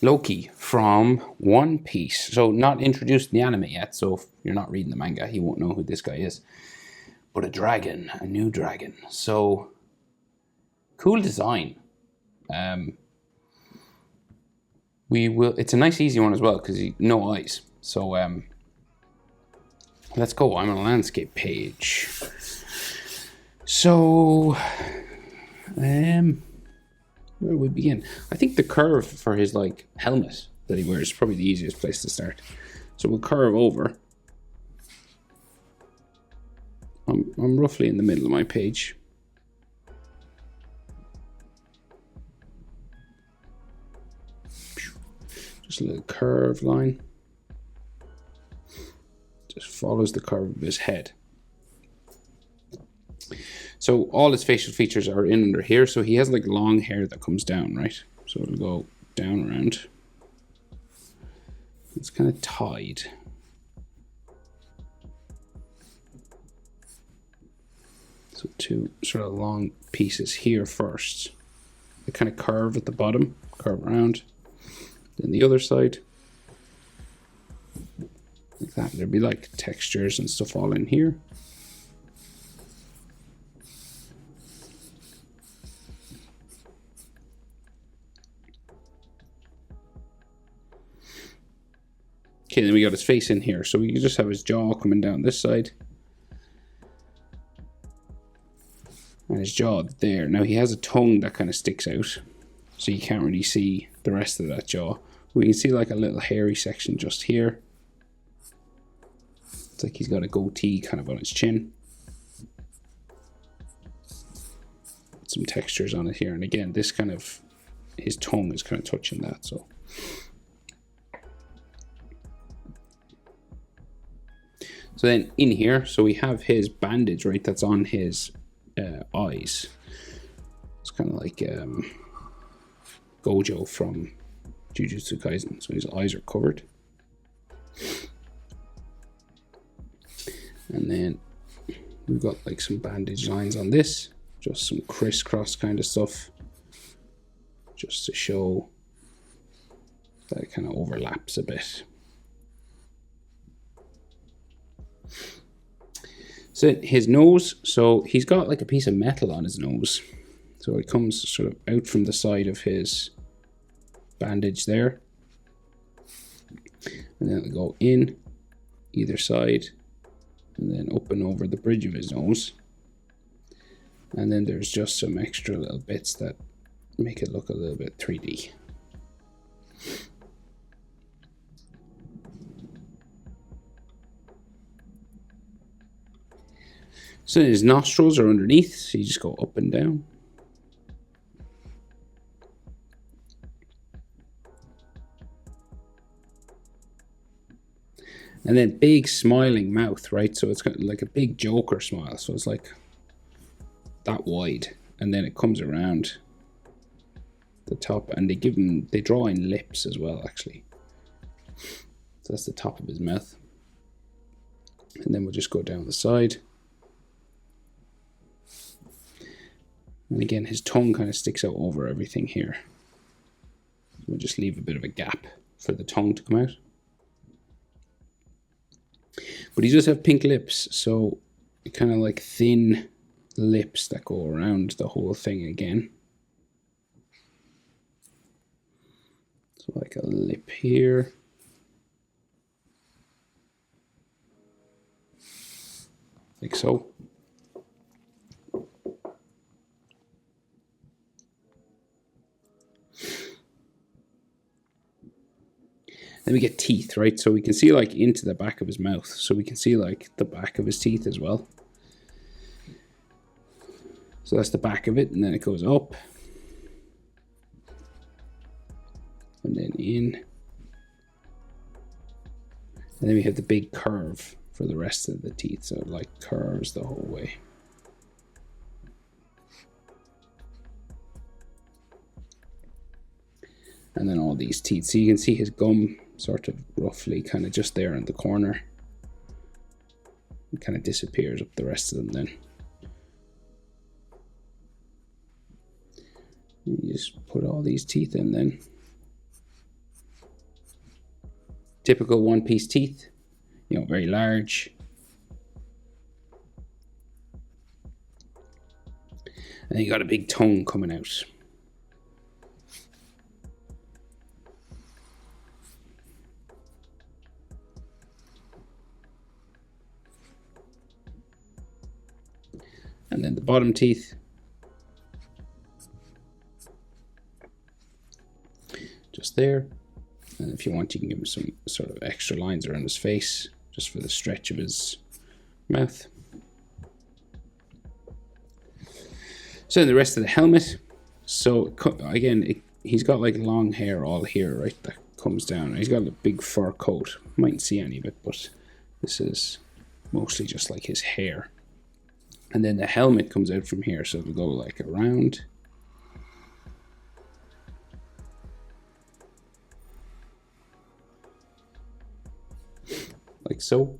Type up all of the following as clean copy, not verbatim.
Loki from One Piece. So not introduced in the anime yet, so if you're not reading the manga, you won't know who this guy is. But a dragon, a new dragon. So cool design. We will. It's a nice, easy one as well because no eyes. So let's go. I'm on a landscape page. So where do we begin? I think the curve for his like helmet that he wears is probably the easiest place to start. So we'll curve over. I'm roughly in the middle of my page. Just a little curved line. Just follows the curve of his head. So all his facial features are in under here. So he has like long hair that comes down, right? So it'll go down around. It's kind of tied. So two sort of long pieces here first. They kind of curve at the bottom, curve around. Then the other side. Like that. There'd be like textures and stuff all in here. Okay, then we got his face in here. So we can just have his jaw coming down this side. And his jaw there. Now he has a tongue that kind of sticks out. So you can't really see the rest of that jaw. We can see like a little hairy section just here. It's like he's got a goatee kind of on his chin. Some textures on it here. And again, this kind of, his tongue is kind of touching that. So then in here, so we have his bandage, right? That's on his eyes. It's kind of like Gojo from Jujutsu Kaisen. So his eyes are covered. And then we've got like some bandage lines on this. Just some crisscross kind of stuff. Just to show that it kind of overlaps a bit. So his nose, so he's got like a piece of metal on his nose. So it comes sort of out from the side of his bandage there. And then it'll go in either side. And then up and over the bridge of his nose. And then there's just some extra little bits that make it look a little bit 3D. So his nostrils are underneath, so you just go up and down. And then big smiling mouth, right? So it's kind of like a big Joker smile. So it's like that wide. And then it comes around the top, and they draw in lips as well, actually. So that's the top of his mouth. And then we'll just go down the side. And again, his tongue kind of sticks out over everything here. We'll just leave a bit of a gap for the tongue to come out. But he does have pink lips, so kind of like thin lips that go around the whole thing again. So like a lip here. Like so. Then we get teeth, right? So we can see like into the back of his mouth. So we can see like the back of his teeth as well. So that's the back of it, and then it goes up. And then in. And then we have the big curve for the rest of the teeth. So it like curves the whole way. And then all these teeth. So you can see his gum sort of roughly kind of just there in the corner. It kind of disappears up the rest of them then. You just put all these teeth in then. typical one-piece teeth, you know, very large. And you got a big tongue coming out. And then the bottom teeth. Just there. And if you want, you can give him some sort of extra lines around his face, just for the stretch of his mouth. So then the rest of the helmet. So again, he's got like long hair all here, right? That comes down. He's got a big fur coat. Mightn't see any of it, but this is mostly just like his hair. And then the helmet comes out from here, so it'll go like around. Like so.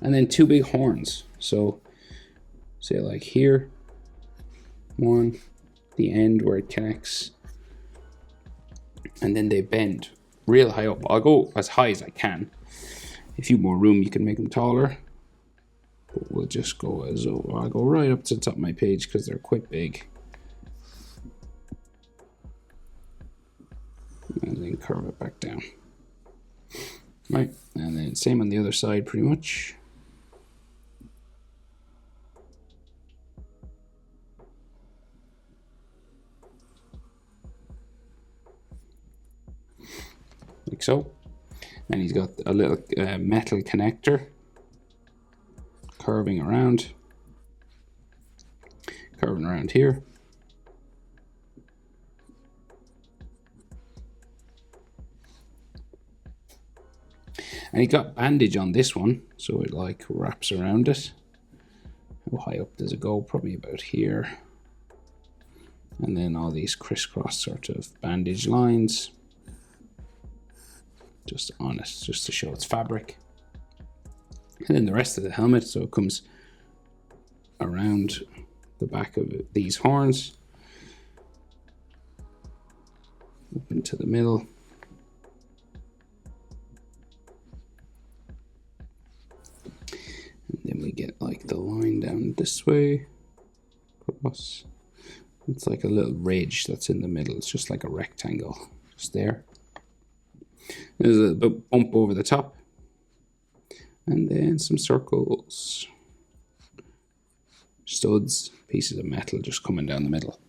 And then two big horns. So say like here. One, the end where it connects. And then they bend real high up. I'll go as high as I can. If you have more room, you can make them taller. But we'll just go as I'll go right up to the top of my page because they're quite big. And then curve it back down. Right, and then same on the other side pretty much. Like so. And he's got a little metal connector curving around here. And he got bandage on this one, so it like wraps around it. How high up does it go? Probably about here. And then all these crisscross sort of bandage lines just on it, just to show it's fabric. And then the rest of the helmet, so it comes around the back of these horns, up into the middle. And then we get like the line down this way, across. It's like a little ridge that's in the middle. It's just like a rectangle, just there. There's a bump over the top. And then some circles, studs, pieces of metal just coming down the middle.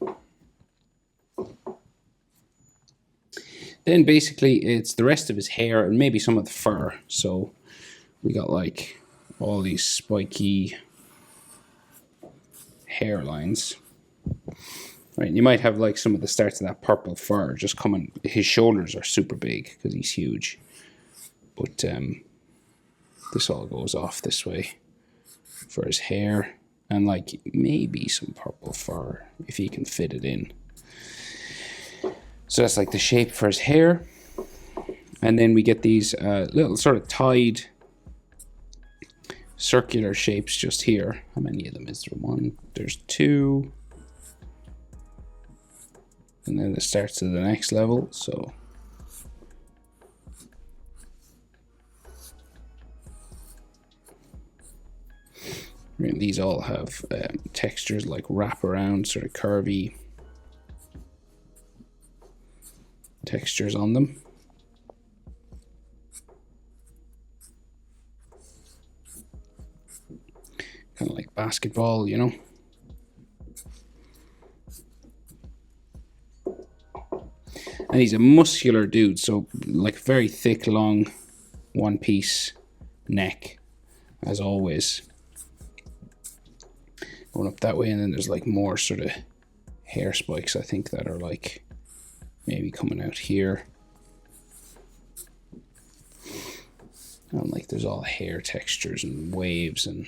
Then basically it's the rest of his hair and maybe some of the fur. So we got like all these spiky hairlines. Right, you might have like some of the starts of that purple fur just coming. His shoulders are super big because he's huge. But this all goes off this way for his hair, and like maybe some purple fur if he can fit it in. So that's like the shape for his hair. And then we get these little sort of tied circular shapes just here. How many of them is there? One, there's two. And then it starts to the next level, so and these all have textures like wraparound, sort of curvy textures on them. Kind of like basketball, you know. And he's a muscular dude, so like very thick, long, one-piece neck, as always. Going up that way, and then there's like more sort of hair spikes, I think, that are like maybe coming out here. And like there's all hair textures and waves and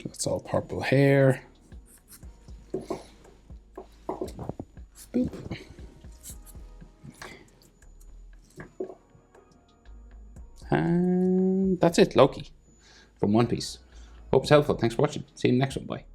it's all purple hair. Boop. And that's it, Loki from One Piece. Hope it's helpful. Thanks for watching. See you in the next one. Bye.